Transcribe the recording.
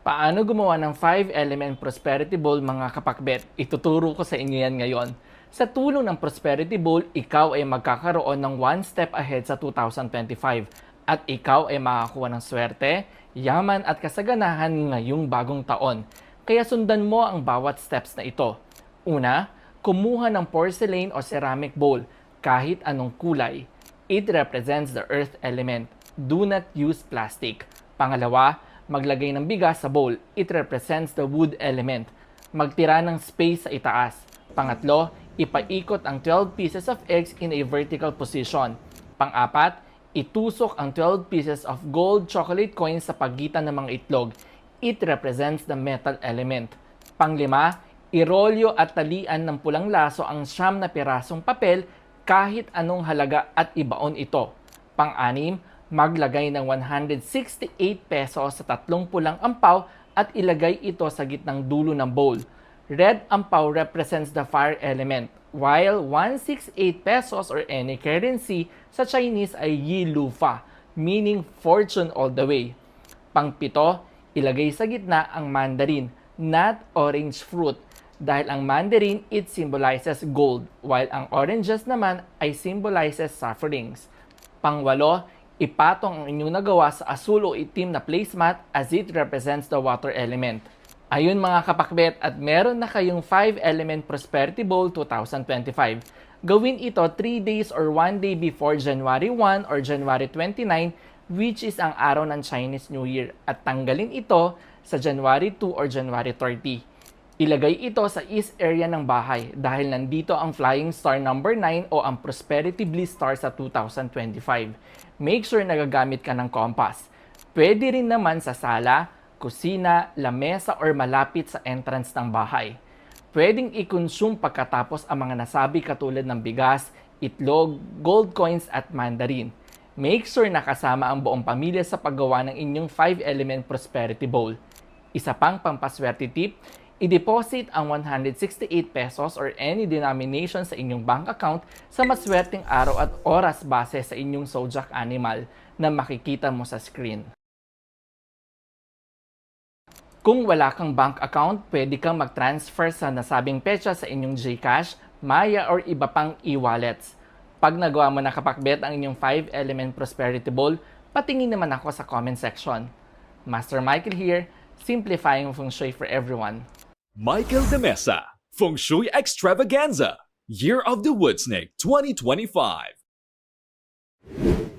Paano gumawa ng 5-element prosperity bowl mga kapakbet? Ituturo ko sa inyo yan ngayon. Sa tulong ng prosperity bowl, ikaw ay magkakaroon ng one step ahead sa 2025 at ikaw ay makakuha ng swerte, yaman at kasaganahan ngayong bagong taon. Kaya sundan mo ang bawat steps na ito. Una, kumuha ng porcelain o ceramic bowl kahit anong kulay. It represents the earth element. Do not use plastic. Pangalawa, maglagay ng bigas sa bowl. It represents the wood element. Magtira ng space sa itaas. Pangatlo, ipaikot ang 12 pieces of eggs in a vertical position. Pang-apat, itusok ang 12 pieces of gold chocolate coins sa pagitan ng mga itlog. It represents the metal element. Panglima, irolyo at talian ng pulang laso ang 9 na pirasong papel kahit anong halaga at ibaon ito. Pang-anim, maglagay ng 168 pesos sa 3 pulang ampaw at ilagay ito sa gitnang dulo ng bowl. Red ampaw represents the fire element, while 168 pesos or any currency sa Chinese ay Yi Lu Fa, meaning fortune all the way. Pang-7, ilagay sa gitna ang mandarin, not orange fruit, dahil ang mandarin it symbolizes gold, while ang oranges naman ay symbolizes sufferings. Pang-8, ipatong ang inyong nagawa sa asul o itim na placemat as it represents the water element. Ayun mga kapakbet, at meron na kayong 5-element prosperity bowl 2025. Gawin ito 3 days or 1 day before January 1 or January 29, which is ang araw ng Chinese New Year, at tanggalin ito sa January 2 or January 30. Ilagay ito sa east area ng bahay dahil nandito ang flying star number 9 o ang prosperity bliss star sa 2025. Make sure nagagamit ka ng compass. Pwede rin naman sa sala, kusina, lamesa or malapit sa entrance ng bahay. Pwedeng i-consume pagkatapos ang mga nasabi katulad ng bigas, itlog, gold coins at mandarin. Make sure nakasama ang buong pamilya sa paggawa ng inyong 5-element prosperity bowl. Isa pang pampaswerte tip, i-deposit ang 168 pesos or any denomination sa inyong bank account sa maswerteng araw at oras base sa inyong zodiac animal na makikita mo sa screen. Kung wala kang bank account, pwede kang mag-transfer sa nasabing petsa sa inyong GCash, Maya or iba pang e-wallets. Pag nagawa mo na kapakbet ang inyong 5-element prosperity bowl, patingin naman ako sa comment section. Master Michael here, simplifying feng shui for everyone. Michael de Mesa, Feng Shui Extravaganza, Year of the Wood Snake 2025.